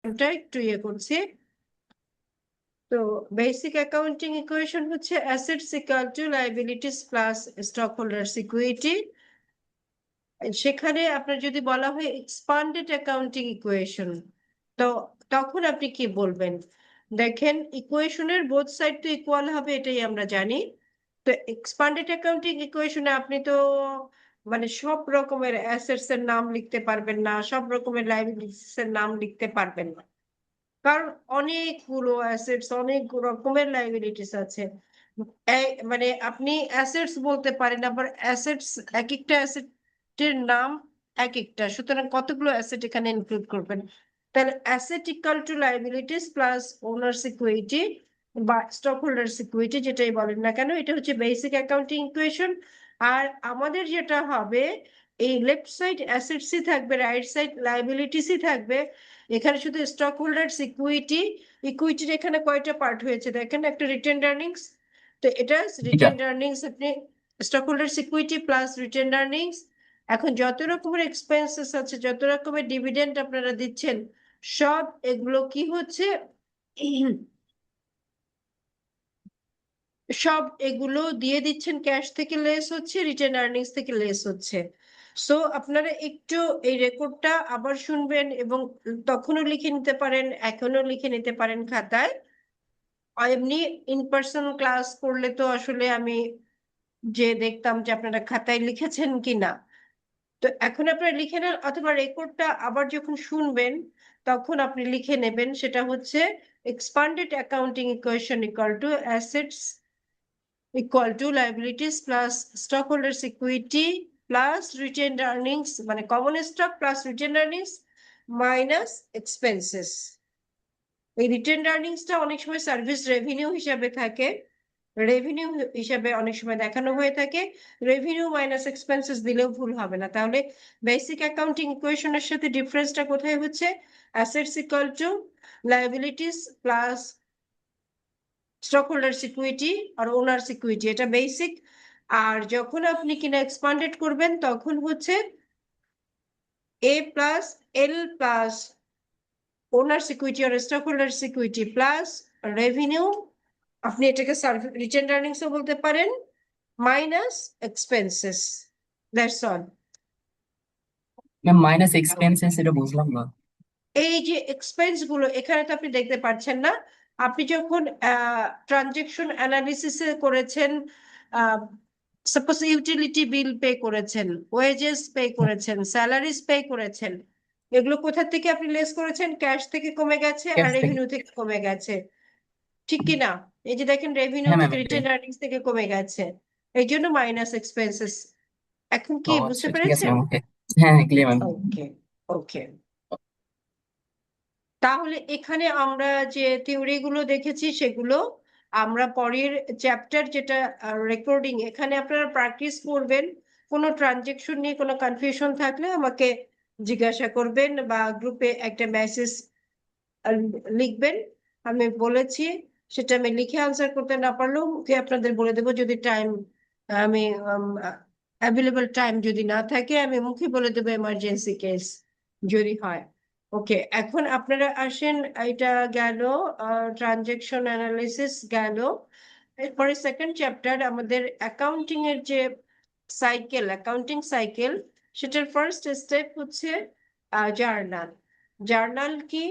এটা একটু ইয়ে করছি। তো বেসিক অ্যাকাউন্টিং ইকুয়েশন হচ্ছে assets equal to liabilities plus stock holders equity. সেখানে আপনার যদি বলা হয় এক্সপান্ডেড অ্যাকাউন্টিং ইকুয়েশন, তো তখন আপনি কি বলবেন? দেখেন, ইকুয়েশনের বোথ সাইড তো ইকুয়াল হবে, এটাই আমরা জানি। তো এক্সপান্ডেড অ্যাকাউন্টিং ইকুয়েশনে আপনি তো মানে সব রকমের অ্যাসেটস এর নাম লিখতে পারবেন না, সব রকমের লায়াবিলিটিস এর নাম লিখতে পারবেন না, কারণ অনেকগুলো অ্যাসেটস, অনেক রকমের লায়াবিলিটিস আছে। মানে আপনি অ্যাসেটস বলতে পারেন, আবার অ্যাসেটস এক একটা অ্যাসেটের নাম এক একটা, সুতরাং কতগুলো অ্যাসেট এখানে ইনক্লুড করবেন? তাহলে asset equal to liabilities plus owners equity বা স্টক হোল্ডার্স ইকুইটি, যেটাই বলেন না কেন, এটা হচ্ছে বেসিক অ্যাকাউন্টিং ইকুয়েশন। আর আমাদের যেটা হবে, এই লেফট সাইড অ্যাসেটসই থাকবে, রাইট সাইড লায়াবিলিটিসই থাকবে। এখানে শুধু স্টক হোল্ডার্স ইকুইটি, ইকুইটির এখানে কয়টা পার্ট হয়েছে দেখেন, একটা রিটেনড আর্নিংস, তো এটা রিটেনড আর্নিংস, আপনি stock holders equity plus retained earnings. এখন যত রকমের এক্সপেন্সেস আছে, যত রকমের ডিভিডেন্ড আপনারা দিচ্ছেন, সব এগুলো কি হচ্ছে, সব এগুলো দিয়ে দিচ্ছেন, ক্যাশ থেকে লেস হচ্ছে, রিটেন আর্নিংস থেকে লেস হচ্ছে। সো আপনারা একটু এই রেকর্ডটা আবার শুনবেন এবং তখনও লিখে নিতে পারেন, এখনো লিখে নিতে পারেন খাতায়। এমনি ইন পার্সন ক্লাস করলে তো আসলে আমি যে দেখতাম যে আপনারা খাতায় লিখেছেন কিনা। তো এখন আপনারা লিখে নেন, অথবা রেকর্ডটা আবার যখন শুনবেন তখন আপনি লিখে নেবেন। সেটা হচ্ছে expanded accounting equation equal to assets equal to liabilities plus stockholders equity plus retained earnings, মানে common stock plus retained earnings minus expenses। এই রিটেনড আর্নিংসটা অনেক সময় সার্ভিস রেভিনিউ হিসাবে থাকে, রেভিনিউ হিসাবে অনেক সময় দেখানো হয়ে থাকে। রেভিনিউ মাইনাস এক্সপেন্সেস দিলেও ভুল হবে না। তাহলে বেসিক অ্যাকাউন্টিং ইকুয়েশনের সাথে ডিফারেন্সটা কোথায় হচ্ছে? Assets equal to liabilities plus stock holders equity আর ওনার্স ইকুইটি, এটা বেসিক। আর যখন আপনি কিনা এক্সপান্ডেড করবেন তখন হচ্ছে A plus L plus owners equity আর stock holders equity plus revenue, আপনি এটাকে রিটেন আর্নিংসও বলতে পারেন, minus expenses. That's all. Minus expenses এটা বুঝলাম না। এই যে এক্সপেন্স গুলো এখানে তো আপনি দেখতে পাচ্ছেন না। আপনি যখন ট্রানজেকশন অ্যানালিসিস করেছেন, সাপোজ ইউটিলিটি বিল পে করেছেন, ওয়েজেস পে করেছেন, স্যালারিজ পে করেছেন, এগুলো কোথা থেকে আপনি লেস করেছেন? ক্যাশ থেকে কমে গেছে আর ক্যাশ থেকে। রেভিনিউ থেকে কমে গেছে, ঠিক কি না? এই যে দেখেন, রেভিনিউ হ্যাঁ ম্যাম থেকে, এটাই। রিটেন আর্নিংস থেকে কমে গেছে, এই জন্য মাইনাস এক্সপেন্সেস। এখন ও কি আচ্ছা, বুঝতে ঠিক আছে পেরেছেন? ম্যাম, ওকে। হ্যাঁ হ্যাঁ, ক্লিয়ার ম্যাম। ওকে, ওকে। তাহলে এখানে আমরা যে থিওরি গুলো দেখেছি সেগুলো আমরা পরের চ্যাপ্টার, যেটা রেকর্ডিং, এখানে আপনারা প্র্যাকটিস করবেন। কোনো ট্রানজেকশন নিয়ে কোনো কনফিউশন থাকলে আমাকে জিজ্ঞাসা করবেন বা গ্রুপে একটা মেসেজ লিখবেন। আমি বলেছি, সেটা আমি লিখে আনসার করতে না পারলেও মুখে আপনাদের বলে দেবো, যদি টাইম, আমি অ্যাভেলেবল টাইম যদি না থাকে আমি মুখে বলে দেবো, এমার্জেন্সি কেস যদি হয়। ওকে, এখন আপনারা আসেন, এটা গেল ট্রানজেকশন অ্যানালিসিস গেল। এরপরে সেকেন্ড চ্যাপ্টার আমাদের অ্যাকাউন্টিং এর যে সাইকেল, অ্যাকাউন্টিং সাইকেল, সেটার ফার্স্ট স্টেপ হচ্ছে জার্নাল। জার্নাল কি?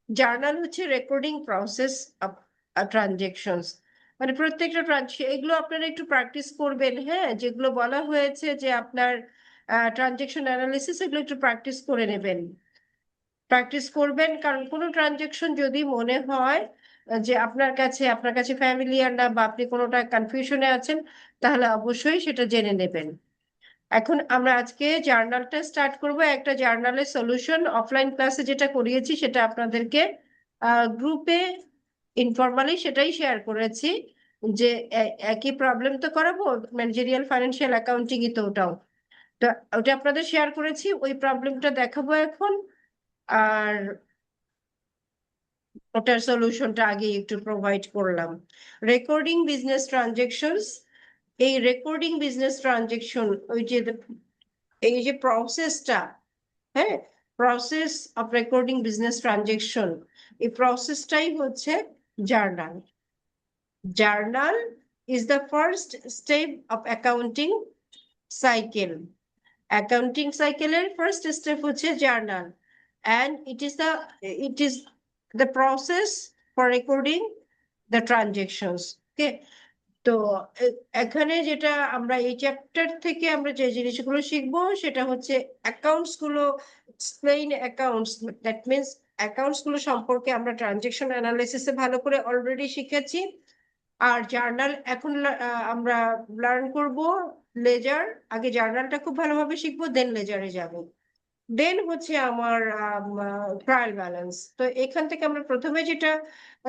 জার্নাল হচ্ছে রেকর্ডিং প্রসেস অফ ট্রানজেকশনস, মানে প্রত্যেকটা এগুলো আপনারা একটু প্র্যাকটিস করবেন। হ্যাঁ, যেগুলো বলা হয়েছে যে আপনার ট্রানজেকশন অ্যানালিসিস, এগুলো একটু প্র্যাকটিস করে নেবেন, প্র্যাকটিস করবেন। কারণ কোনো ট্রানজেকশন যদি মনে হয় যে আপনার কাছে ফ্যামিলিয়ার না, বা আপনি কোনোটা কনফিউশনে আছেন, তাহলে অবশ্যই সেটা জেনে নেবেন। এখন আমরা আজকে জার্নালটা স্টার্ট করব। একটা জার্নালের সলিউশন অফলাইন ক্লাসে যেটা করিয়েছি সেটা আপনাদেরকে গ্রুপে ইনফরমালি সেটাই শেয়ার করেছি, যে একই প্রবলেম তো করাবো, ম্যানেজেরিয়াল ফাইন্যান্সিয়াল অ্যাকাউন্টিং তো ওটাও, তো ওটা আপনাদের শেয়ার করেছি, ওই প্রবলেমটা দেখাবো এখন। আর ওটার সলিউশনটা আগে একটু প্রোভাইড করলাম। রেকর্ডিং বিজনেস ট্রানজেকশনস, এই রেকর্ডিং বিজনেস ট্রানজেকশন, ওই যে এই যে প্রসেসটা, হ্যাঁ, process of recording business transaction, এই প্রসেসটাই হচ্ছে journal. Journal is the first step of accounting cycle. Accounting সাইকেলের ফার্স্ট স্টেপ হচ্ছে journal, and it is the process for recording the transactions. Okay, তো এখানে যেটা আমরা এই চ্যাপ্টার থেকে আমরা যে জিনিসগুলো শিখবো সেটা হচ্ছে অ্যাকাউন্টস গুলো, explain accounts, that means accounts গুলো সম্পর্কে আমরা ট্রানজেকশন অ্যানালাইসিসে ভালো করে অলরেডি শিখেছি। আর জার্নাল এখন আমরা লার্ন করব লেজার। আগে জার্নালটা খুব ভালোভাবে শিখবো, দেন লেজারে যাব, দেন হচ্ছে আমার ট্রায়াল ব্যালেন্স। তো এখান থেকে আমরা প্রথমে যেটা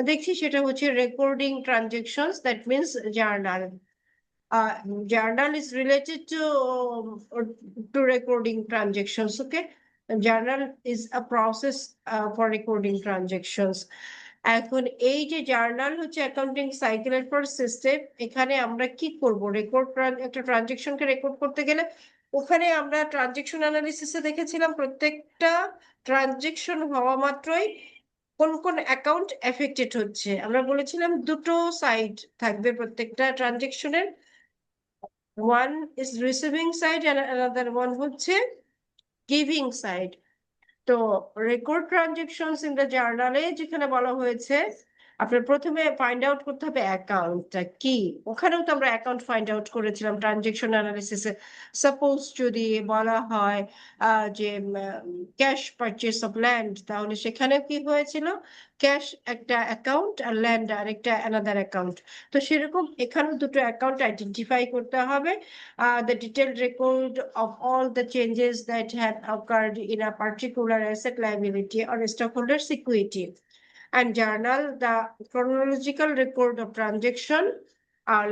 দেখছি সেটা হচ্ছে recording transactions, that means journal. Journal is related to recording transactions. Okay, journal is a process for recording transactions. এখন এই যে জার্নাল হচ্ছে অ্যাকাউন্টিং সাইকেলের ফার্স্ট স্টেপ, এখানে আমরা কি করব? একটা ট্রানজেকশনকে রেকর্ড করতে গেলে ওখানে আমরা ট্রানজেকশন অ্যানালিসিসে দেখেছিলাম প্রত্যেকটা ট্রানজেকশন হওয়া মাত্রই কোন কোন অ্যাকাউন্ট এফেক্টেড হচ্ছে। আমরা বলেছিলাম দুটো সাইড থাকবে প্রত্যেকটা ট্রানজেকশনের, one is receiving side and another one হচ্ছে giving side। তো রেকর্ড ট্রানজেকশনস ইন দ্য জার্নালে যেখানে বলা হয়েছে আপনার প্রথমে ফাইন্ড আউট করতে হবে অ্যাকাউন্টটা কি। ওখানেও তো আমরা অ্যাকাউন্ট ফাইন্ড আউট করেছিলাম ট্রানজেকশন অ্যানালিসিসে। সাপোজ যদি বলা হয় যে ক্যাশ পারচেস অফ ল্যান্ড, তাহলে সেখানে কি হয়েছিল? ক্যাশ একটা অ্যাকাউন্ট আর ল্যান্ড আর একটা অ্যানাদার অ্যাকাউন্ট। তো সেরকম এখানেও দুটো অ্যাকাউন্ট আইডেন্টিফাই করতে হবে, the detailed record of all the changes that had occurred in a particular asset, liability or stockholders equity, and journal the chronological record of transaction। আর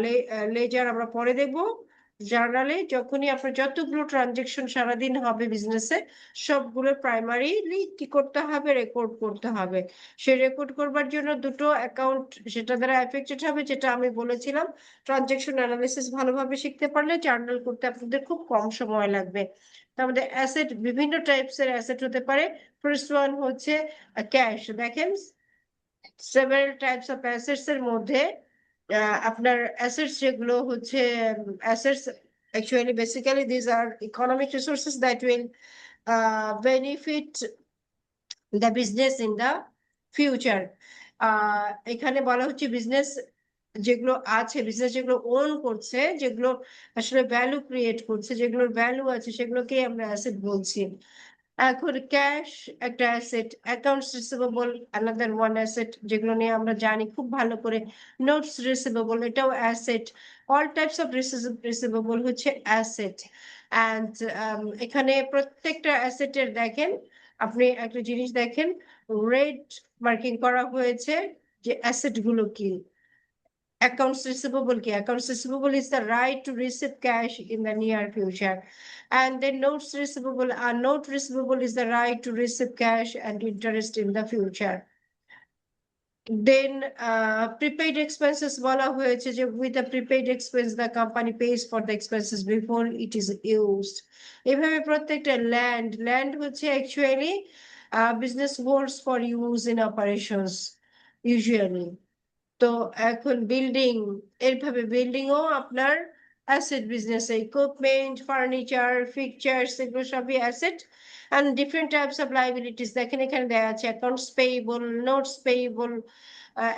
ledger আমরা পরে দেখবো। জার্নালে যখনই আপনার যতগুলো ট্রানজেকশন সারাদিন হবে বিজনেসে, সবগুলো প্রাইমারিলি কি করতে হবে? রেকর্ড করতে হবে। সে রেকর্ড করবার জন্য দুটো অ্যাকাউন্ট সেটা দ্বারা এফেক্টেড হবে, যেটা আমি বলেছিলাম ট্রানজেকশন অ্যানালিসিস ভালোভাবে শিখতে পারলে জার্নাল করতে আপনাদের খুব কম সময় লাগবে। তার মধ্যে অ্যাসেট, বিভিন্ন টাইপস এর অ্যাসেট হতে পারে। ফার্স্ট ওয়ান হচ্ছে ক্যাশ। দেখেন সেভারাল টাইপস অফ অ্যাসেটস এর মধ্যে আপনার অ্যাসেটস যেগুলো হচ্ছে assets, actually basically these are economic resources that will benefit the business in the future। এখানে বলা হচ্ছে বিজনেস যেগুলো আছে, বিজনেস যেগুলো ওন করছে, যেগুলো আসলে ভ্যালু ক্রিয়েট করছে, যেগুলোর ভ্যালু আছে, সেগুলোকে আমরা অ্যাসেট বলছি। এখন ক্যাশ একটা asset, accounts receivable another one asset, যেগুলো নিয়ে আমরা জানি খুব ভালো করে। নোটস রিসিভেবল এটাও asset. All types of receivable হচ্ছে অ্যাসেট। অ্যান্ড এখানে প্রত্যেকটা অ্যাসেটের দেখেন, আপনি একটা জিনিস দেখেন, রেড মার্কিং করা হয়েছে যে অ্যাসেট গুলো কি। Accounts receivable কি? Accounts receivable is the right to receive cash in the near future, and then notes receivable, note receivable is the right to receive cash and interest in the future. Then prepaid expenses বলা হয়েছে যে with the prepaid expense the company pays for the expenses before it is used। এভাবে প্রত্যেকটা land হচ্ছে actually business holds for use in operations usually। তো এখন building, এইভাবে বিল্ডিংও আপনার asset business, equipment, furniture, fixtures, এগুলো সবই asset. And different types of liabilities দেখেন এখানে দেওয়া আছে, accounts payable, notes payable,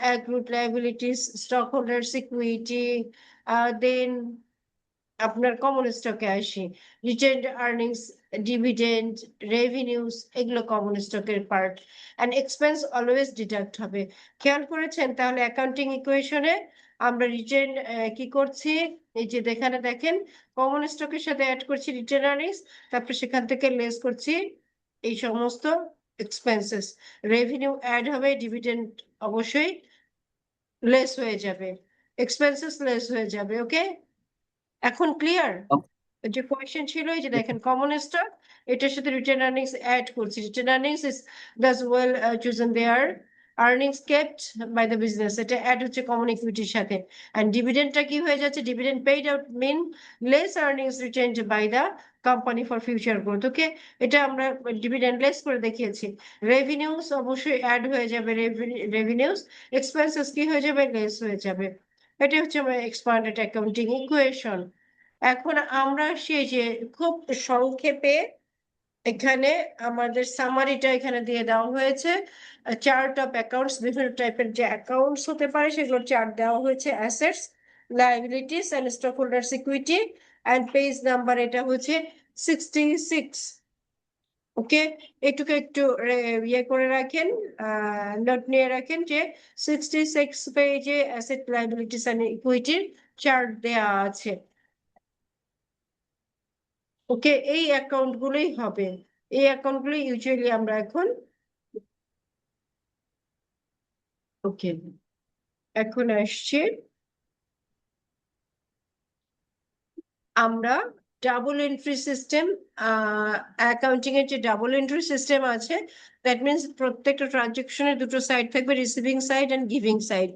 accrued liabilities, stock holders equity. Then আপনার কমন স্টকে আসি, রিটেন্ড আর্নিংস, ডিভিডেন্ড, রেভিনিউস, এগুলো কমন স্টকের part. And expense always deduct হবে। খেয়াল করেছেন? তাহলে অ্যাকাউন্টিং ইকুয়েশনে আমরা রিটেন কি করছি, এই যে এখানে দেখেন কমন স্টকের সাথে অ্যাড করছি রিটেন আর্নিংস, তারপর সেখান থেকে লেস করছি এই সমস্ত এক্সপেন্সেস। রেভিনিউ অ্যাড হবে, ডিভিডেন্ড অবশ্যই লেস হয়ে যাবে, এক্সপেন্সেস লেস হয়ে যাবে। ওকে, এখন ক্লিয়ার? যে কোয়েশ্চেন ছিল এই যে দেখেন কমন স্টক, এটার সাথে রিটেন আর্নিংস অ্যাড করছি। Retain earnings is thus well chosen there, earnings kept by the business, এটা অ্যাড হচ্ছে কমন ইকুইটির সাথে। অ্যান্ড ডিভিডেন্ডটা কি হয়ে যাচ্ছে? Dividend paid out mean less earnings retained by the company for future growth. Okay, এটা আমরা ডিভিডেন্ড লেস করে দেখিয়েছি। রেভিনিউস অবশ্যই অ্যাড হয়ে যাবে, রেভিনিউস, এক্সপেন্সেস কি হয়ে যাবে, লেস হয়ে যাবে। এটা হচ্ছে আমার এক্সপান্ডেড অ্যাকাউন্টিং ইকুয়েশন। এখন আমরা সেই যে খুব সংক্ষেপে এখানে আমাদের সামারিটা এখানে দিয়ে দেওয়া হয়েছে। চার্ট অফ অ্যাকাউন্টস, বিভিন্ন টাইপের যে অ্যাকাউন্টস হতে পারে সেগুলোর চার্ট দেওয়া হয়েছে, assets, liabilities and stock holders equity, and page number এটা হচ্ছে 66। ওকে, এটুকু একটু ইয়ে করে রাখেন, নোট নিয়ে রাখেন যে 66 পেজে অ্যাসেট, লায়াবিলিটিস অ্যান্ড ইকুইটির চার্ট দেওয়া আছে। ওকে, এই অ্যাকাউন্ট গুলোই হবে, এই অ্যাকাউন্ট গুলো ইউজুয়ালি আমরা এখন, ওকে, এখন আসছে আমরা ডাবল এন্ট্রি সিস্টেম, অ্যাকাউন্টিং এর যে ডাবল এন্ট্রি সিস্টেম আছে, দ্যাট মিনস প্রত্যেকটা ট্রানজেকশনের দুটো সাইড থাকবে, receiving side and giving side.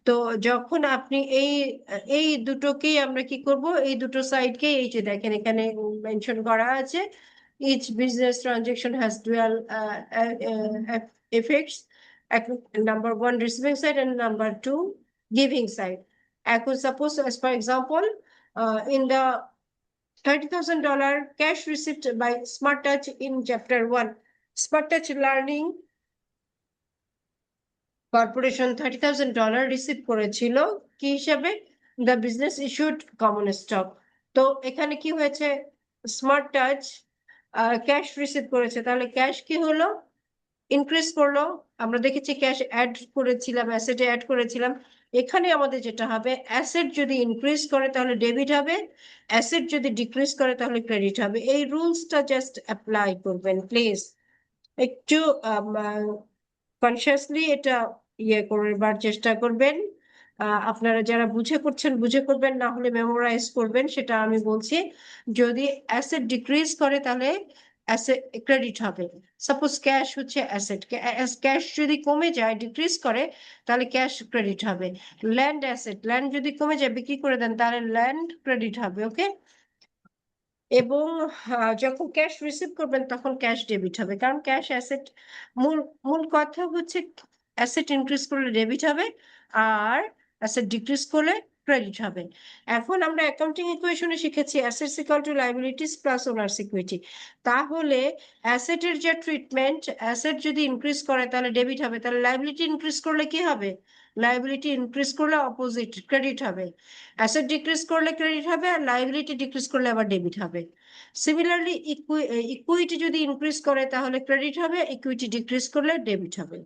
তো যখন আপনি এই এই দুটোকেই আমরা কি করব, এই দুটো সাইডকে, এই যে দেখেন এখানে মেনশন করা আছে, each business transaction has dual effects, number one receiving side and number two giving side. এখন suppose as for example, in the $30,000 cash received by Smart Touch in Chapter 1. Smart Touch Learning Corporation $30,000 receive করেছিল কি হিসাবে, the business issued common stock. তো এখানে কি হয়েছে, smart touch cash receive করেছে, তাহলে ক্যাশ কি হলো, ইনক্রিজ করলো। আমরা দেখেছি ক্যাশ অ্যাড করেছিলাম, অ্যাসেটে অ্যাড করেছিলাম। এখানে আমাদের যেটা হবে, অ্যাসেট যদি ইনক্রিজ করে তাহলে ডেবিট হবে, অ্যাসেট যদি ডিক্রিজ করে তাহলে ক্রেডিট হবে। এই রুলসটা জাস্ট অ্যাপ্লাই করবেন প্লিজ, একটু কনসিয়াসলি এটা ইয়ে করবার চেষ্টা করবেন। আপনারা যারা বুঝে করছেন বুঝে করবেন, না হলে মেমোরাইজ করবেন, সেটা আমি বলছি। যদি অ্যাসেট ডিক্রিজ করে তাহলে অ্যাসেট ক্রেডিট হবে। সাপোজ ক্যাশ হচ্ছে অ্যাসেট, ক্যাশ যদি কমে যায়, ডিক্রিজ করে, তাহলে ক্যাশ ক্রেডিট হবে। ল্যান্ড অ্যাসেট, ল্যান্ড যদি কমে যায়, বিক্রি করে দেন, তাহলে ল্যান্ড ক্রেডিট হবে। ওকে, এবং যখন ক্যাশ রিসিভ করবেন তখন ক্যাশ ডেবিট হবে, কারণ ক্যাশ অ্যাসেট, মূল মূল কথা হচ্ছে অ্যাসেট ইনক্রিজ করলে ডেবিট হবে, আর অ্যাসেট ডিক্রিজ করলে ক্রেডিট হবে। এখন আমরা অ্যাকাউন্টিং ইকুয়েশনে শিখেছি assets equal to liabilities plus owners equity. তাহলে অ্যাসেটের যে ট্রিটমেন্ট, অ্যাসেট যদি ইনক্রিজ করে তাহলে ডেবিট হবে, তাহলে লায়াবিলিটি ইনক্রিজ করলে কি হবে, লায়াবিলিটি ইনক্রিজ করলে অপোজিট ক্রেডিট হবে, অ্যাসেট ডিক্রিজ করলে ক্রেডিট হবে, আর লায়াবিলিটি ডিক্রিজ করলে আবার ডেবিট হবে। সিমিলারলি ইকুইটি যদি ইনক্রিজ করে তাহলে ক্রেডিট হবে, ইকুইটি ডিক্রিজ করলে ডেবিট হবে।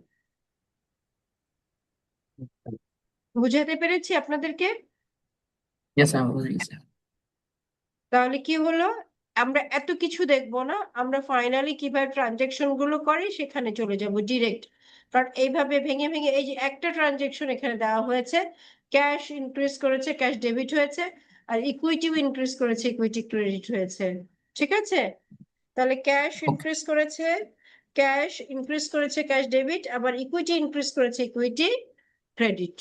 বুঝাতে পেরেছি আপনাদেরকে? ইয়েস ম্যাম, বুঝে গেছি। তাহলে কি হলো, আমরা এত কিছু দেখবো না, আমরা ফাইনালি কিভাবে ট্রানজেকশন গুলো করে সেখানে চলে যাব ডিরেক্ট। কারণ এইভাবে ভেঙে ভেঙে, এই যে একটা ট্রানজেকশন এখানে দেওয়া হয়েছে, ক্যাশ ইনক্রিজ করেছে, ক্যাশ ডেবিট হয়েছে, আর ইকুইটিও ইনক্রিজ করেছে, ইকুইটি ক্রেডিট হয়েছে। ঠিক আছে, তাহলে ক্যাশ ওকে। ইনক্রিজ করেছে, ক্যাশ ইনক্রিজ করেছে, ক্যাশ ডেবিট, আবার ইকুইটি ইনক্রিজ করেছে, ইকুইটি ক্রেডিট।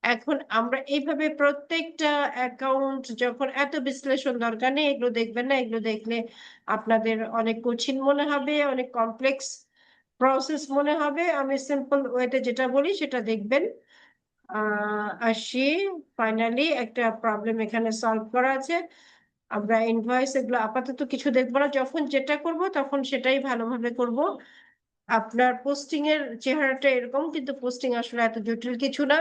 এখন আমরা এইভাবে প্রত্যেকটা অ্যাকাউন্ট, যখন এত বিশ্লেষণ দরকার নেই, এগুলো দেখবেন না, এগুলো দেখলে আপনাদের অনেক কঠিন মনে হবে, অনেক কমপ্লেক্স প্রসেস মনে হবে। আমি সিম্পল ওয়েতে যেটা বলি সেটা দেখবেন। আসি, ফাইনালি একটা প্রবলেম এখানে সলভ করা আছে। আমরা ইনভয়েস এগুলো আপাতত কিছু দেখবো না, যখন যেটা করব তখন সেটাই ভালোভাবে করব। আপনার পোস্টিং এর চেহারাটা এরকম, কিন্তু পোস্টিং আসলে এত জটিল কিছু না।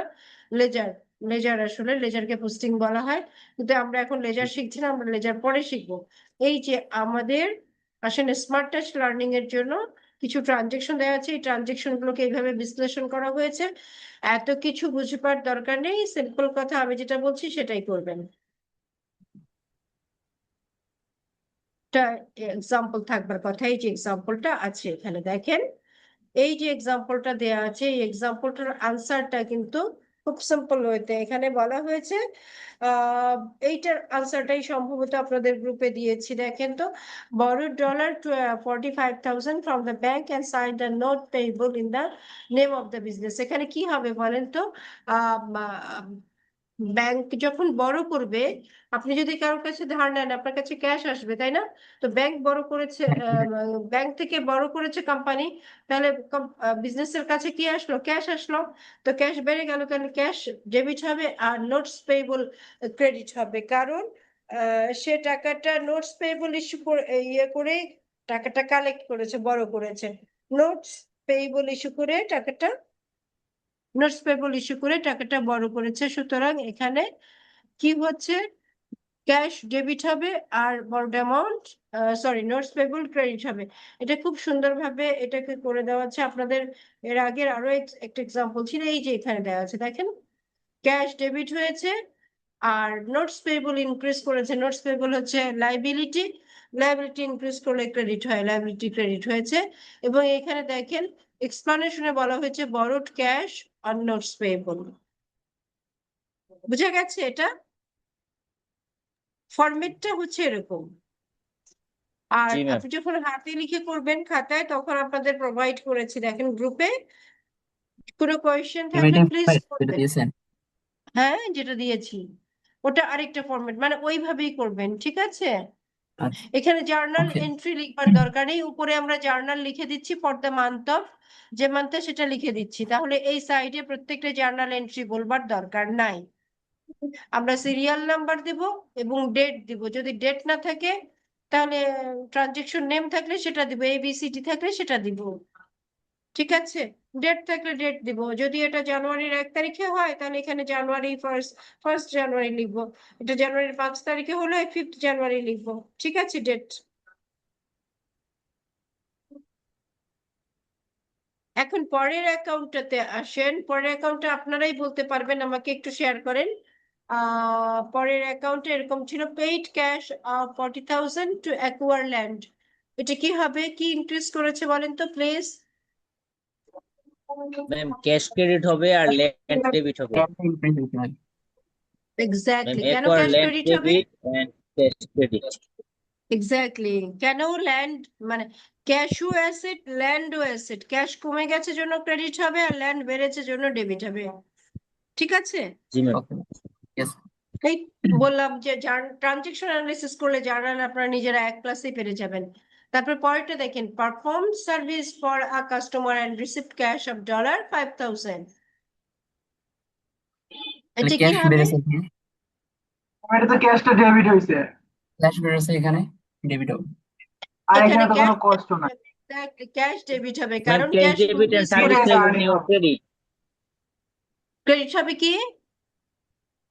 লেজার, লেজার আসলে লেজারকে পোস্টিং বলা হয়, কিন্তু আমরা এখন লেজার শিখছি না, আমরা লেজার পরে শিখবো। এই যে আমাদের আসলে স্মার্ট টাচ লার্নিং এর জন্য কিছু ট্রানজেকশন দেওয়া আছে, এই ট্রানজেকশন গুলোকে এইভাবে বিশ্লেষণ করা হয়েছে। এত কিছু বুঝবার দরকার নেই, সিম্পল কথা আমি যেটা বলছি সেটাই করবেন। এক্সাম্পল থাকবার কথা, এই যে এক্সাম্পলটা আছে এখানে দেখেন, এই যে এক্সাম্পলটা দেয়া আছে, এই এক্সাম্পলটার আনসারটা কিন্তু খুব সিম্পল ওয়েতে এখানে বলা হয়েছে। এইটার আনসারটাই সম্ভবত আপনাদের গ্রুপে দিয়েছি, দেখেন তো। borrowed $45,000 from the bank and signed a note payable in the name of the business। এখানে কি হবে বলেন তো, ব্যাংক যখন বড় করবে, আপনি যদি কারোর কাছে ধার নেন আপনার কাছে ক্যাশ আসবে, তাই না? তো ব্যাংক বড় করেছে, ব্যাংক থেকে বড় করেছে কোম্পানি, তাহলে বিজনেসের কাছে কি আসলো? ক্যাশ আসলো। তো ক্যাশ বেড়ে গেল, তাহলে ক্যাশ ডেবিট হবে আর নোটস পেয়েবল ক্রেডিট হবে, কারণ সে টাকাটা নোটস পেয়েবল ইস্যু করে ইয়ে করে টাকাটা কালেক্ট করেছে, বড় করেছে। নোটস পেয়েবল ইস্যু করে টাকাটা নোটস পেয়েবল ইস্যু করে টাকাটা বড় করেছে, সুতরাং এখানে কি হচ্ছে? ক্যাশ ডেবিট হবে আর বড় amount, sorry, notes payable credit হবে। এটা খুব সুন্দরভাবে এটাকে করে দেওয়া আছে আপনাদের। এর আগের আরো একটা এক্সাম্পল ছিল, এই যে এখানে দেওয়া আছে, দেখেন ক্যাশ ডেবিট হয়েছে আর নোটস পেবল ইনক্রিজ করেছে। নোটস পেবল হচ্ছে লাইবিলিটি, লাইবিলিটি ইনক্রিজ করলে ক্রেডিট হয়, লাইবিলিটি ক্রেডিট হয়েছে। এবং এখানে দেখেন এক্সপ্লানেশনে বলা হয়েছে বরোড ক্যাশ আর নোটস পেবল। বুঝা গেছে? এটা ফরম্যাটটা হচ্ছে এরকম। আর জি ম্যাম। আপনি যখন হাতে লিখে করবেন খাতায়, তখন আপনাদের প্রোভাইড করেছি, দেখেন গ্রুপে। কোনো কোয়েশ্চেন থাকলে প্লিজ যেটা করবেন। দিয়েছেন। হ্যাঁ, যেটা দিয়েছি ওটা আরেকটা ফরম্যাট, মানে ওইভাবেই করবেন, ঠিক আছে? আচ্ছা, এখানে জার্নাল ওকে। এন্ট্রি লিখবার দরকার নেই, উপরে আমরা জার্নাল লিখে দিচ্ছি ফর দ্য মান্থ অফ, যে মান্থে সেটা লিখে দিচ্ছি, তাহলে এই সাইডে প্রত্যেকটা জার্নাল এন্ট্রি বলবার দরকার নাই। আমরা সিরিয়াল নাম্বার দেব এবং ডেট দিব, যদি ডেট না থাকে তাহলে ট্রানজেকশন নেম থাকলে সেটা দিব, এবিসিডি থাকলে সেটা দিব, ঠিক আছে? ডেট থাকলে ডেট দিব, যদি এটা জানুয়ারির 1 তারিখে হয় তাহলে এখানে জানুয়ারি ফার্স্ট জানুয়ারি লিখবো, এটা জানুয়ারির 5 তারিখে হলে 5th জানুয়ারি লিখবো, ঠিক আছে? ডেট। এখন পরের অ্যাকাউন্টটাতে আসেন, পরের অ্যাকাউন্টটা আপনারাই বলতে পারবেন, আমাকে একটু শেয়ার করেন। পরের অ্যাকাউন্টে এরকম ছিল, paid cash 40,000 to acquire land. এটা কি হবে? কি ইনক্রিজ করেছে বলেন তো প্লিজ? ম্যাম ক্যাশ ক্রেডিট হবে আর ল্যান্ড ডেবিট হবে। ম্যাম এক্স্যাক্টলি, কেন অ্যাকোয়ার ক্যাশ ল্যান্ড ক্রেডিট হবে? Debit and cash credit. Exactly, কেন ল্যান্ড, মানে ক্যাশও অ্যাসেট ল্যান্ডও অ্যাসেট, ক্যাশ কমে গেছে জন্য ক্রেডিট হবে আর ল্যান্ড বেড়েছে জন্য ডেবিট হবে, ঠিক আছে? জি ম্যাম। ওকে, ইয়েস। এই বললাম যে ট্রানজেকশন অ্যানালিসিস করলে জার্নাল আপনারা নিজেরা 1 ক্লাসে পেরে যাবেন। তারপর পরেরটা দেখেন, perform service for a customer and received cash of $5,000। তাহলে এটা কি ক্যাশ হবে? বেড়েছে এখানে, এটা তো ক্যাশটা ডেবিট হয়েছে, ক্যাশ বেড়েছে এখানে, ডেবিট হবে। আর এখানে এখানে তো কোনো ক্যাশ কষ্ট নাই। ক্যাশ ডেবিট হবে, ম্যাম কারণ cash cash debit and increase service করেছে। Revenue credit. ক্রেডিট হবে কি?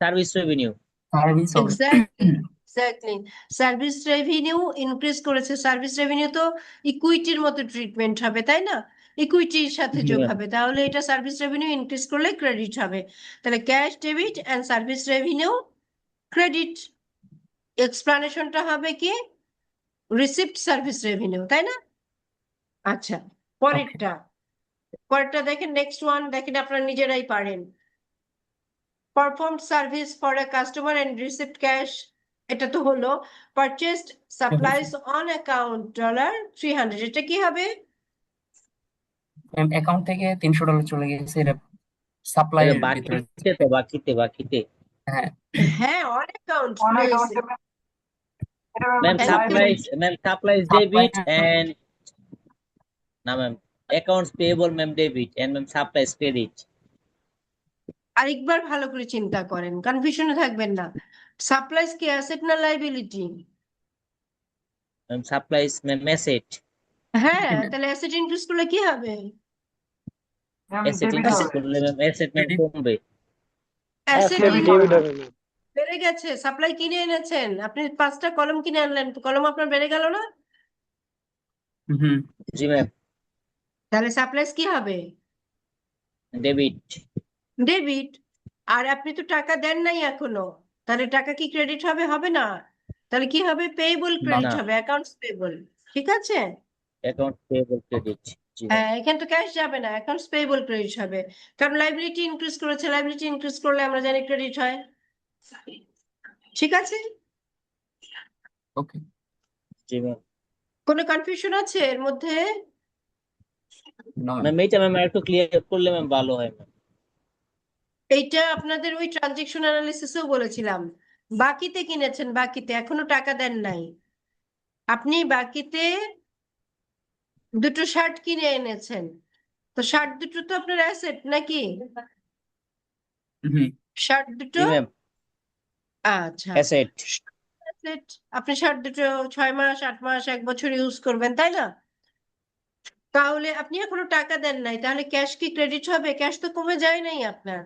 Service revenue. সার্ভিস হবে। Exactly, exactly, service revenue increase করেছে। সার্ভিস রেভিনিউ তো ইকুইটির মতো ট্রিটমেন্ট হবে, তাই না? ইকুইটির সাথে জি যোগ ম্যাম। হবে, তাহলে এটা সার্ভিস রেভিনিউ ইনক্রিজ করলে ক্রেডিট হবে। তাহলে cash debit and service revenue credit. এক্সপ্লানেশনটা হবে কি? রিসিপ্ট সার্ভিস রেভিনিউ, তাই না? আচ্ছা, ওকে, পরেরটা, পরেরটা দেখেন, নেক্সট ওয়ান দেখেন, আপনারা নিজেরাই পারেন। Performed service for a customer and received cash, এটা তো হলো। পারচেসড সাপ্লাইজ অন অ্যাকাউন্ট $300, এটা কি হবে? অ্যাকাউন্ট থেকে $300 চলে গেছে, এটা সাপ্লাই এটা এর ভিতরে। বাকিতে তো বাকিতে বাকিতে। হ্যাঁ, হ্যাঁ, অন অ্যাকাউন্ট অনেক হয়েছে। এটা ma'am supplies, ma'am supplies supply, debit and, না ma'am accounts payable ma'am debit and ma'am supplies credit. আরেকবার ভালো করে চিন্তা করেন, কনফিউশনে থাকবেন না। সাপ্লাইজ কি অ্যাসেট না liability? Ma'am supplies ma'am asset. হ্যাঁ, তাহলে অ্যাসেট ইনক্রিজ করলে কি হবে? অ্যাসেট ডেবিট ইনক্রিজ হবে। করলে ম্যাম অ্যাসেট ম্যাম ক্রেডিট, কমবে। অ্যাসেট ডেবিট হবে না। বেড়ে গেছে, সাপ্লাই কিনে এনেছেন আপনি, 5টা কলম কিনে আনলেন, কলম আপনার বেড়ে গেল না? হুম, জি ম্যাম। তাহলে সাপ্লাইজ কি হবে? ডেবিট। ডেবিট। আর আপনি তো টাকা দেন নাই এখনো, তাহলে টাকা কি ক্রেডিট হবে? হবে না। তাহলে কি হবে? পেয়েবল না, ক্রেডিট না, হবে, অ্যাকাউন্টস পেয়েবল, ঠিক আছে? Account payable credit. জি ম্যাম। হ্যাঁ, এখানে তো ক্যাশ যাবে না, অ্যাকাউন্টস পেয়েবল ক্রেডিট হবে, কারণ লাইবিলিটি ইনক্রিজ করেছে, লাইবিলিটি ইনক্রিজ করলে আমরা জানি ক্রেডিট হয়, ঠিক আছে? ওকে। জি ম্যাম। কোনো কনফিউশন আছে এর মধ্যে? না, ম্যাম এইটা ম্যাম একটু ক্লিয়ার করলে ম্যাম ভালো হয় ম্যাম। এইটা আপনাদের ওই ট্রানজেকশন অ্যানালিসিসেও বলেছিলাম, বাকিতে কিনেছেন, বাকিতে এখনো টাকা দেন নাই, আপনি বাকিতে দুটো শার্ট কিনে এনেছেন, তো শার্ট দুটো তো আপনার অ্যাসেট নাকি? হুম শার্ট দুটো জি ম্যাম, আচ্ছা অ্যাসেট। asset, আপনি শার্ট দুটো 6 মাস 8 মাস 1 বছর ইউজ করবেন তাই না? তাহলে আপনি এখনো টাকা দেন নাই, তাহলে ক্যাশ কি ক্রেডিট হবে? ক্যাশ তো কমে যায় নাই আপনার,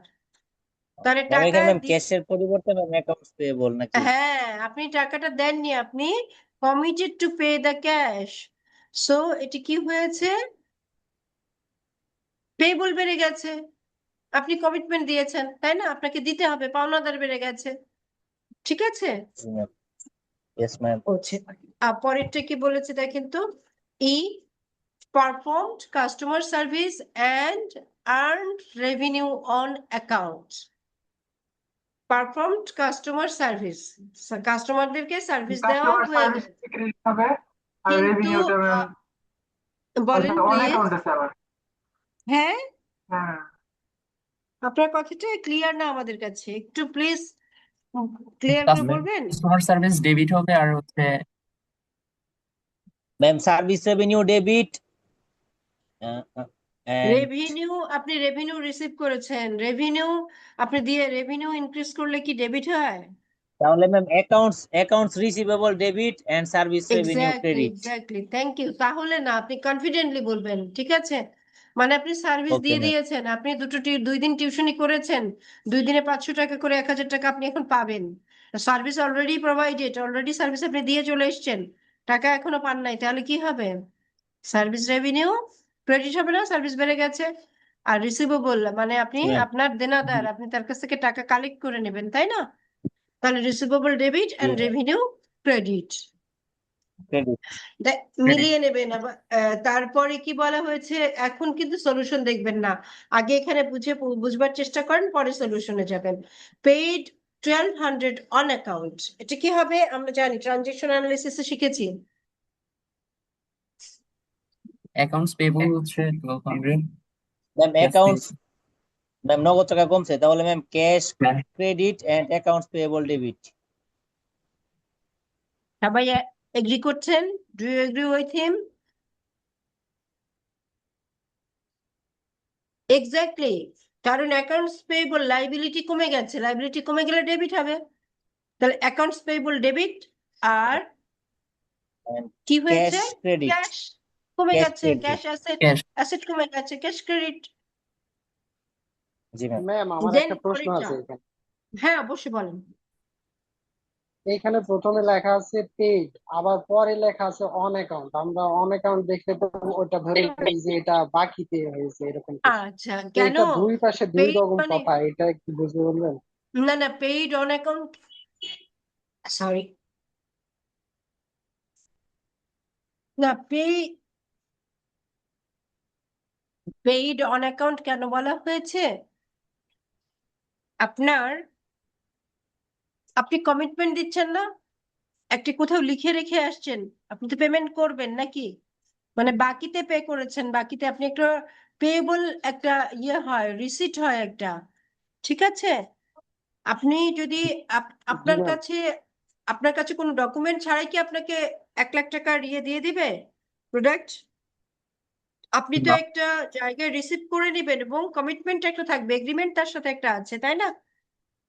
তাহলে ম্যাম টাকা এখানে ম্যাম ক্যাশের পরিবর্তে ম্যাম অ্যাকাউন্টস পেয়েবল নাকি? হ্যাঁ, আপনি টাকাটা দেননি, আপনি committed to pay the cash, so এটি কি হয়েছে? পেবল বেড়ে গেছে, আপনি কমিটমেন্ট দিয়েছেন তাই না, আপনাকে দিতে হবে, পাওনাদার বেড়ে গেছে, ঠিক আছে? জি ম্যাম, ইয়েস ম্যাম। হচ্ছে পরেরটা কি বলেছে দেখেন তো, ই performed customer service and earned revenue on account. Performed customer service, কাস্টমারদেরকে সার্ভিস দেওয়া কাস্টমার হয়ে সার্ভিস গেছে, ক্রেডিট হবে আর কিন্তু রেভিনিউটা ম্যাম বলেন অন প্লিজ। অ্যাকাউন্ট আছে আবার। হ্যাঁ, হ্যাঁ, আপনার কথাটা ক্লিয়ার না আমাদের কাছে, একটু প্লিজ ক্লিয়ার করে বলবেন। কাস্টমার সার্ভিস ডেবিট হবে আর হচ্ছে ma'am service revenue debit and revenue, আপনি রেভিনিউ রিসিভ করেছেন, রেভিনিউ আপনি দিয়ে রেভিনিউ ইনক্রিজ করলে কি ডেবিট হয়? তাহলে ma'am accounts receivable debit and service revenue exactly credit. Exactly, thank you. তাহলে না, আপনি কনফিডেন্টলি বলবেন, ঠিক আছে? মানে আপনি সার্ভিস ওকে দিয়ে ম্যাম, দিয়েছেন, আপনি 2 দিন টিউশনি করেছেন, 2 দিনে 500 টাকা করে 1000 টাকা আপনি এখন পাবেন। Service already provided, already service আপনি দিয়ে চলে এসেছেন, টাকা এখনো পান নাই, তাহলে কি হবে? সার্ভিস রেভিনিউ ক্রেডিট হবে না, সার্ভিস বেড়ে গেছে। আর রিসিভেবল মানে আপনি ম্যাম আপনার দেনাদার, আপনি তার কাছ থেকে টাকা কালেক্ট করে নেবেন তাই না, তাহলে রিসিভেবল ডেবিট জি and ma'am, revenue credit credit. মিলিয়ে নেবেন। তারপরে কি বলা হয়েছে, এখন কিন্তু সলিউশন দেখবেন না, আগে এখানে বুঝবার চেষ্টা করেন, পরে সলিউশনে যাবেন। পেইড 1200 অন অ্যাকাউন্ট, এটা কি হবে? আমরা জানি ট্রানজেকশন অ্যানালিসিসে শিখেছি, অ্যাকাউন্টস পেবল হচ্ছে 1200 ম্যাম অ্যাকাউন্টস, ম্যাম নগদ টাকা কমছে, তাহলে ম্যাম ক্যাশ হ্যাঁ credit and accounts payable debit. সবাই এগ্রি করছেন? Do you agree with him? Exactly, কারণ অ্যাকাউন্টস পেয়েবল, লাইবিলিটি কমে গেছে, লাইবিলিটি কমে গেলে ডেবিট হবে, তাহলে অ্যাকাউন্টস পেয়েবল ডেবিট, আর কি ক্যাশ হয়েছে? ক্রেডিট, ক্যাশ কমে ক্যাশ গেছে, credit. Cash asset, cash asset কমে গেছে, ক্যাশ ক্রেডিট। জি ম্যাম, ম্যাম আমার দেন একটা প্রশ্ন পরেরটা, আছে এখানে। হ্যাঁ অবশ্যই বলেন। এখানে প্রথমে লেখা আছে পেইড, আবার পরে লেখা আছে অন অ্যাকাউন্ট। আমরা অন অ্যাকাউন্ট দেখলে তো ওটা ধরে নিই যে এটা বাকিতে হয়েছে এরকম কিছু। আচ্ছা, তো কেন? এটা দুই পাশে দুই পেইড রকম মানে, কথা, এটা একটু বুঝে বলবেন? না না, পেইড অন অ্যাকাউন্ট, সরি, না পেইড অন অ্যাকাউন্ট কেন বলা হয়েছে? আপনি কমিটমেন্ট দিচ্ছেন না, একটি কোথাও লিখে রেখে আসছেন, আপনি তো পেমেন্ট করবেন নাকি, মানে বাকিতে পে করেছেন, বাকিতে আপনি একটা পেয়েবল একটা হয়, রিসিট হয় একটা, ঠিক আছে? আপনি যদি জি আপনার ম্যাম। কাছে, আপনার কাছে কোনো ডকুমেন্ট ছাড়াই কি আপনাকে 1 লাখ টাকার দিয়ে দিবে প্রোডাক্ট? আপনি তো না একটা জায়গায় রিসিভ করে নেবেন এবং কমিটমেন্ট একটা থাকবে, এগ্রিমেন্ট তার সাথে একটা আছে তাই না?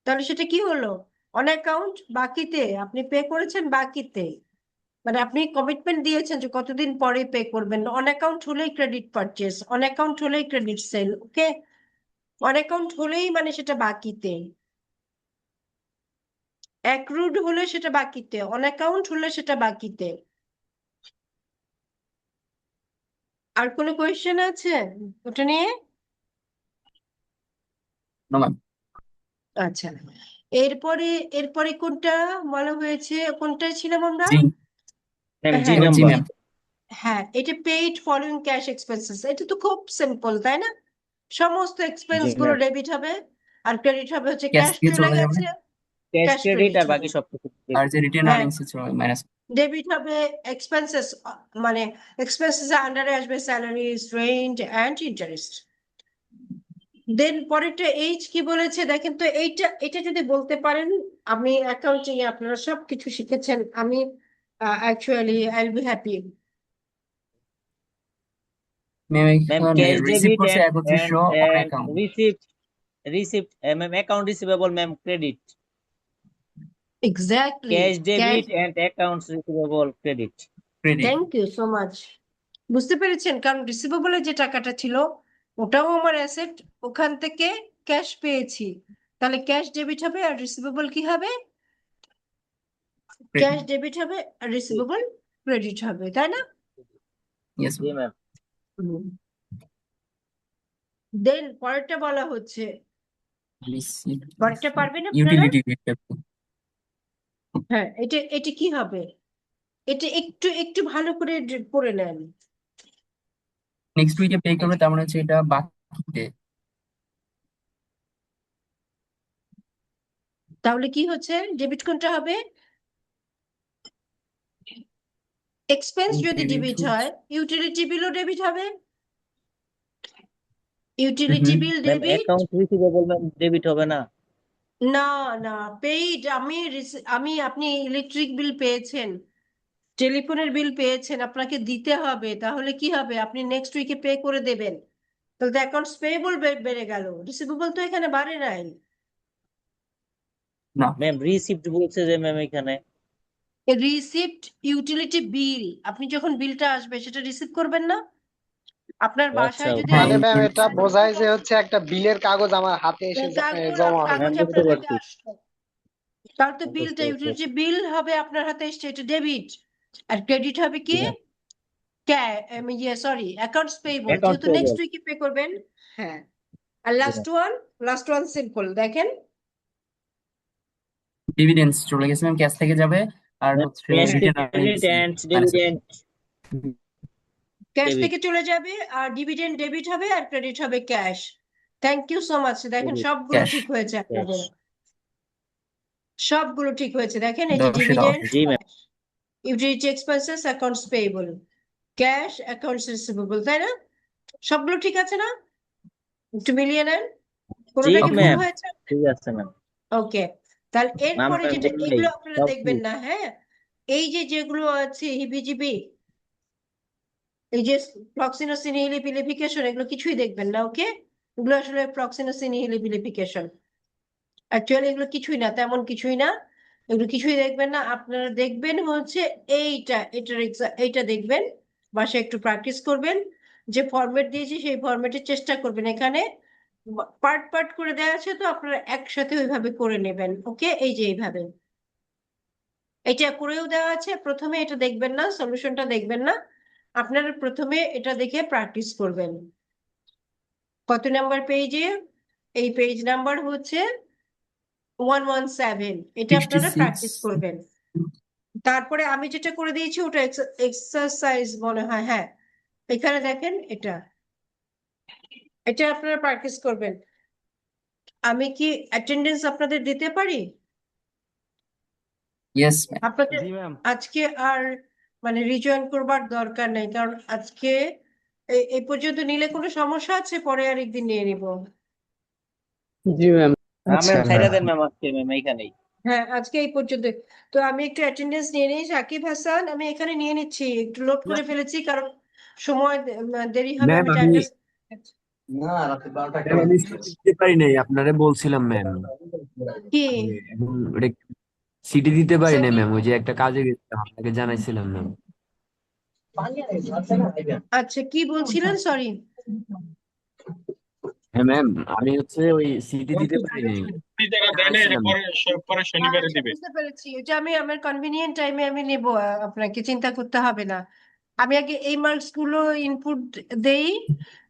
তাহলে সেটা কি হলো? অন অ্যাকাউন্ট, বাকিতে, আপনি পে করেছেন বাকিতে, মানে আপনি কমিটমেন্ট দিয়েছেন যে কতদিন পরে পে করবেন। অন অ্যাকাউন্ট হলেই ক্রেডিট পারচেজ, অন অ্যাকাউন্ট হলেই credit sell, okay? On account হলেই মানে সেটা বাকিতে, অ্যাক্রুড হলে সেটা বাকিতে, অন অ্যাকাউন্ট হলে সেটা বাকিতে। আর কোনো কোয়েশ্চেন আছে ওটা নিয়ে? না ম্যাম আচ্ছা, এরপরে এরপরে কোনটা বলা হয়েছে, কোনটায় ছিলাম আমরা? জি ম্যাম জি হ্যাঁ জি নাম্বার। ম্যাম হ্যাঁ, এটা পেইড ফলোইং ক্যাশ এক্সপেন্সেস, এটা তো খুব সিম্পল তাই না? সমস্ত এক্সপেন্স জি গুলো ম্যাম, ডেবিট হবে, আর ক্রেডিট হবে হচ্ছে ক্যাশ ক্যাশ দিয়ে চলে চলে যাবে গেছে, ক্যাশ ক্যাশ ক্রেডিট ক্রেডিট আর হবে। বাকি সবকিছু আর যে রিটেন হ্যাঁ, আর্নিংস চলে মাইনাস ডেবিট হবে এক্সপেন্সেস, মানে এক্সপেন্সেস আন্ডারে আসবে স্যালারিজ, রেন্ট অ্যান্ড ইন্টারেস্ট। দেন পরেরটা এইচ কি বলেছে দেখেন তো, এটা যদি বলতে পারেন, আমি অ্যাকাউন্টিং এ আপনারা সবকিছু শিখেছেন, আমি actually I will be happy. Ma'am ma'am এখানে ক্যাশ রিসিভ ডেবিট করছে and 3100 on and account. Receipt ma'am account receivable ma'am credit exactly, cash cash. Debit and accounts receivable credit credit. Thank you so much. বুঝতে পেরেছেন, কারণ রিসিভেবলের যে টাকাটা ছিল ওটাও আমার অ্যাসেট, ওখান থেকে ক্যাশ পেয়েছি, তাহলে ক্যাশ ডেবিট হবে আর রিসিভেবল কি হবে? ক্যাশ ডেবিট হবে আর রিসিভেবল ক্রেডিট হবে, তাই না? ইয়েস জি ম্যাম দেন পরেরটা বলা হচ্ছে, রিসিভ পরেরটা পারবেন আপনারা? Utility bill. হ্যাঁ, এটা কি হবে? এটা একটু একটু ভালো করে পড়ে নেন। নেক্সট উইকে পে করবে, তার মানে হচ্ছে এটা বাকিতে। তাহলে কি হচ্ছে, ডেবিট কোনটা হবে? এক্সপেন্স যদি ডেবিট হয়, ইউটিলিটি বিলও ডেবিট হবে। Utility bill ma'am debit, account receivable ma'am debit হবে না না না, পেইড। আমি আপনি ইলেকট্রিক বিল পেয়েছেন, টেলিফোনের বিল পেয়েছেন, আপনাকে দিতে হবে, তাহলে কি হবে, আপনি নেক্সট উইকে পে করে দেবেন, তাহলে তো অ্যাকাউন্টস পেয়েবল বেড়ে গেল, রিসিভেবল তো এখানে বাড়ে নাই। না, ম্যাম রিসিপ্ট বলছে যে ম্যাম এখানে রিসিপ্ট ইউটিলিটি বিল, আপনি যখন বিলটা আসবে সেটা রিসিভ করবেন না? আপনার আচ্ছা বাসায় যদি হ্যাঁ মানে ম্যাম এই এটা বোঝায় যে হচ্ছে একটা বিলের কাগজ আমার হাতে এসে জমা কাগজ ম্যাম হয়েছে। বুঝতে আপনার হাতে পারছি আসলো, তাহলে তো বিলটা বুঝতে পারছি ইউটিলিটি বিল হবে আপনার হাতে এসছে, এটা ডেবিট। আর ক্রেডিট হবে কি? সরি, অ্যাকাউন্টস পেয়েবল, অ্যাকাউন্ট যেহেতু পেয়েবল নেক্সট উইকে পে করবেন। হ্যাঁ, আর লাস্ট ওয়ান সিম্পল দেখেন, ডিভিডেন্ডস চলে গেছে ম্যাম, ক্যাশ থেকে যাবে। আর ম্যাম হচ্ছে cash return credit and minus. Dividend cash debit থেকে চলে যাবে আর ডিভিডেন্ড ডেবিট হবে আর ক্রেডিট হবে cash. Thank you so much, দেখেন ডেবিট সবগুলো ক্যাশ ঠিক হয়েছে ক্যাশ আপনাদের, সবগুলো ঠিক হয়েছে, দেখেন এই যে 10 দাও। ডিভিডেন্ড, জি ma'am utility expenses, accounts payable, cash, accounts receivable, তাই না? সবগুলো ঠিক আছে না? একটু মিলিয়ে নেন, জি কোনোটা কি ভুল ম্যাম হয়েছে? ঠিক আছে ম্যাম ওকে, তাহলে ম্যাম এরপরে ম্যাম যেটা, বললেই এগুলো আপনারা সব দেখবেন না, হ্যাঁ, এই যে যেগুলো আছে হিবিজিবি, এই যে প্রক্সিনোসিন ইলিপিলিফিকেশন, এগুলো কিছুই দেখবেন না, ওকে? এগুলো আসলে প্রক্সিনোসিন ইলিপিলিফিকেশন, অ্যাকচুয়ালি এগুলো কিছুই না, তেমন কিছুই না, এগুলো কিছুই দেখবেন না, আপনারা দেখবেন হচ্ছে এইটা দেখবেন, বাসায় একটু প্র্যাকটিস করবেন, যে ফরম্যাট দিয়েছি সেই ফরম্যাটের চেষ্টা করবেন, এখানে পার্ট পার্ট করে দেওয়া আছে, তো আপনারা একসাথে ওইভাবে করে নেবেন, ওকে? এই যে এইভাবে এটা করেও দেওয়া আছে, প্রথমে এটা দেখবেন না, সলিউশনটা দেখবেন না, আপনারা প্রথমে এটা দেখে প্র্যাকটিস করবেন। কত নাম্বার পেজে? এই পেজ নাম্বার হচ্ছে 117, এটা আপনারা 66। প্র্যাকটিস করবেন। তারপরে আমি যেটা করে দিয়েছি ওটা এক্সারসাইজ মনে হয়, হ্যাঁ, এখানে দেখেন, এটা আপনারা প্র্যাকটিস করবেন। আমি কি অ্যাটেন্ডেন্স আপনাদের দিতে পারি? Yes ma'am. আপনাদের জি ম্যাম আজকে আর মানে রিজয়েন করবার দরকার নেই, কারণ আজকে এই পর্যন্ত নিলে কোনো সমস্যা আছে, পরে আর একদিন নিয়ে নিব। জি ম্যাম। আচ্ছা ম্যাম ছাইরা ম্যাম। দেন ম্যাম আজকে ম্যাম এইখানেই হ্যাঁ, আজকে এই পর্যন্ত। তো আমি একটু অ্যাটেন্ডেন্স নিয়ে নিই, সাকিব হাসান আমি এখানে নিয়ে নিচ্ছি, একটু লোড করে ফেলেছি কারণ সময় দেরি হবে, ম্যাম আমি আমি টাইমটা ম্যাম আমি সিটি দিতে পারি নাই আপনারে বলছিলাম ম্যাম কি এখন সিটি দিতে পারি নাই সাকিব, ম্যাম ওই যে একটা কাজে গেছিলাম আপনাকে জানাইছিলাম ম্যাম আচ্ছা কি বলছিলেন, সরি? হ্যাঁ ম্যাম আমি হচ্ছে ওই সিটি দিতে পারি নাই জানাইছিলাম বুঝতে পেরেছি, এটা আমি আমার কনভিনিয়েন্ট টাইমে আমি নেব, আপনাকে চিন্তা করতে হবে না। আমি আগে এই মার্কস গুলো ইনপুট দেই,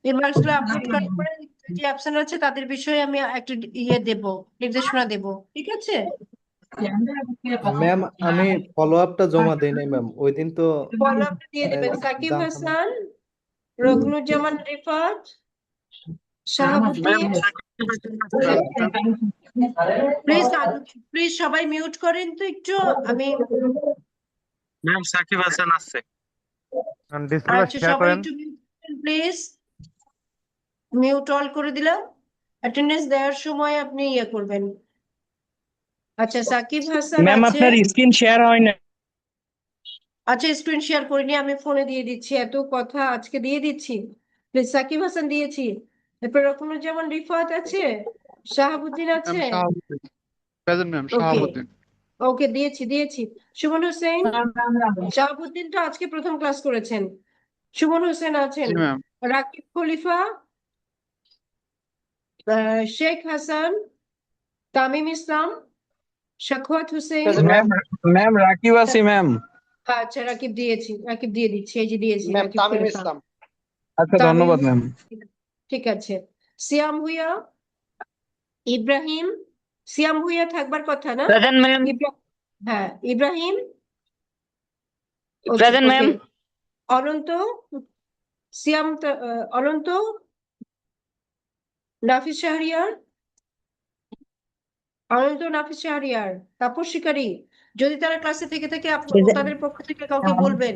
এই মার্কস গুলো আপলোড করার পরে যে অ্যাবসেন্ট আছে তাদের বিষয়ে আমি একটা দেব, নির্দেশনা দেব, ঠিক আছে? ম্যাম আমি ফলো আপটা জমা দেই নাই ম্যাম ওই দিন তো ফলো আপ দিয়ে মানে দেবেন, সাকিব জানতাম না। হাসান, রকনুজ্জামান রিফাত, শাহাবুদ্দিন। প্লিজ প্লিজ সবাই মিউট করেন তো একটু, আমি ম্যাম সাকিব হাসান আছে ডিসপ্লেটা আচ্ছা শেয়ার সবাই করেন। একটু মিউট করেন প্লিজ, মিউট অল করে দিলাম। অ্যাটেন্ডেন্স দেওয়ার সময় আপনি ইয়ে করবেন। আচ্ছা, সাকিব হাসান ম্যাম আছে। আপনার স্ক্রিন শেয়ার হয় না। আচ্ছা, স্ক্রিন শেয়ার করিনি, আমি ফোনে দিয়ে দিচ্ছি, এত কথা আজকে দিয়ে দিচ্ছি। প্লিজ, সাকিব হাসান দিয়েছি, এরপর রকমুজ্জামান রিফাত আছে, শাহাবুদ্দিন আছে। প্রেজেন্ট ম্যাম, ওকে শাহাবুদ্দিন। ওকে, দিয়েছি। সুমন হোসেন, শাহাবুদ্দিন তো আজকে প্রথম ক্লাস করেছেন। সুমন হোসেন আছেন, জি ম্যাম। রাকিব খলিফা, শেখ হাসান, তামিম ইসলাম, শাখওয়াত হোসেন। ম্যাম রাকিব আছি ম্যাম। আচ্ছা, রাকিব দিয়ে দিচ্ছি, এই যে দিয়েছি ম্যাম রাকিব তামিম খলিফা। ইসলাম। আচ্ছা তামিম, ধন্যবাদ ম্যাম। ঠিক আছে। সিয়াম ভুইয়া, ইব্রাহিম, সিয়াম ভুইয়া থাকবার কথা না? Present ma'am. হ্যাঁ, ইব্রাহিম, প্রেজেন্ট ম্যাম। অনন্ত, সিয়াম, অনন্ত, নাফিস শাহরিয়ার, অনন্ত, নাফিস শাহরিয়ার, তাপস শিকারী। যদি তারা ক্লাসে থেকে থাকে তাদের পক্ষ থেকে কাউকে বলবেন।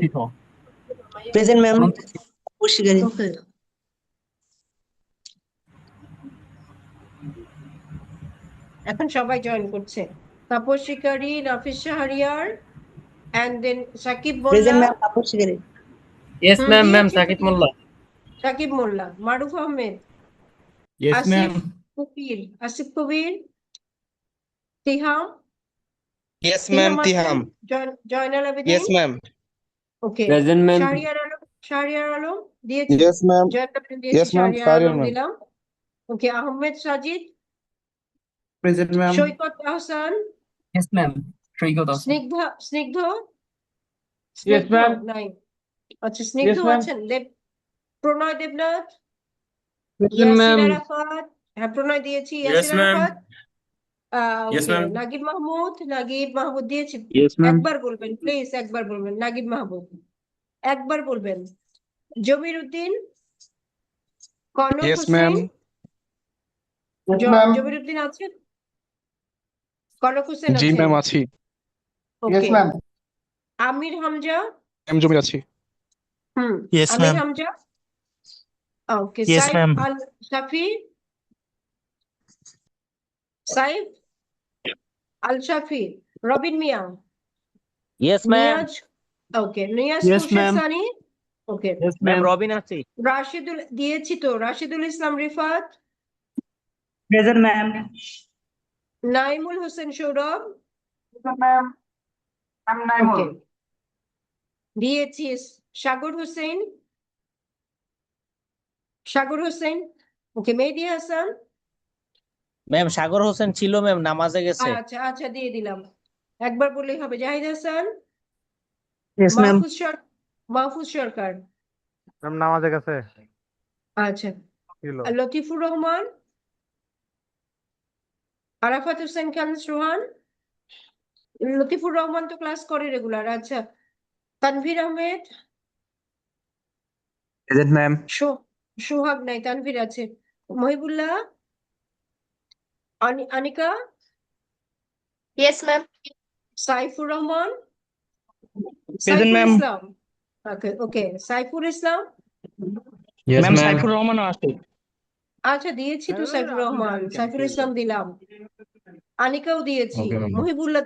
Present ma'am. ওকে। এখন সবাই জয়েন করছে, Tapas Shikari, Nafis Shahriar, and then Sakib present Molla. Ma'am Tapas Shikari. Yes hmm, ma'am, ma'am দিয়েছি, Sakib Molla. Sakib Molla, Maruf Ahmed, yes ma'am. Asif Kabir, Tiham, yes Tiham আছেন, Joynal Abedin. Ma'am. Okay, present ma'am. Shahriar Alam দিয়েছি, ইয়েস ম্যাম। জয়নাল আবেদিন দিয়েছি, Yes, ma'am. Shahriar Shahriar Alam ma'am. দিলাম। ওকে, আহমেদ সাজিদ, প্রেজেন্ট ম্যাম। সৈকত আহসান, ইয়েস ম্যাম, সৈকত আছে। স্নিগ্ধ Yes, ma'am. নাই। আচ্ছা, স্নিগ্ধ ma'am. আছেন, প্রণয় দেবনাথ, প্রেজেন্ট ইয়াসিন ম্যাম। আরাফাত। হ্যাঁ, প্রণয় দিয়েছি, ইয়াসিন আরাফাত। ওকে, নাগিব মাহমুদ দিয়েছি। Yes, ma'am. একবার বলবেন প্লিজ, একবার বলবেন নাগিব মাহমুদ, একবার বলবেন। জমির উদ্দিন, কনক Yes, হোসেন। ma'am. জমির উদ্দিন আছেন, কনক হোসেন জি আছেন। ম্যাম, আছি। Yes okay, ma'am. Amir Hamza. M Jamir আছি। আমির হামজা। ওকে, সাইফ আল শাফি, সাইফ আল শাফি, রবিন মিয়া, Yes, ma'am. নিয়াজ। ওকে, নিয়াজ Yes, খুরশেদ ma'am. সানি। ওকে, Ma'am, Robin আছি। দিয়েছি তো, Rashidul Islam Rifat, present ma'am. Naimul Hossain Sourav. Ma'am. আমি নাইমুল। ওকে, দিয়েছি সাগর হোসেন। ওকে, মেহেদী হাসান। ম্যাম সাগর হোসেন ছিল ম্যাম, নামাজে গেছে। আচ্ছা, দিয়ে দিলাম, একবার বললেই হবে। Zahid Hasan, yes ma'am. Mahfuz Sarkar. Ma'am নামাজে গেছে। আচ্ছা, ছিল। লতিফুর রহমান, আরাফাত হোসেন খান সোহান। লতিফুর রহমান তো ক্লাস করে রেগুলার। আচ্ছা, তানভীর আহমেদ, প্রেজেন্ট ম্যাম। সোহাগ নাই, তানভীর আছে। Mohibullah, Anika, yes ma'am. Saifur Rahman, Present, Saiful ma'am. ইসলাম। ওকে, সাইফুল ইসলাম। ম্যাম সাইফুর রহমানও আছে। আচ্ছা, দিয়েছি তো সাইফুর রহমান, সাইফুল ইসলাম দিলাম, আনিকাও দিয়েছি, Okay, ma'am. মহিবুল্লাহ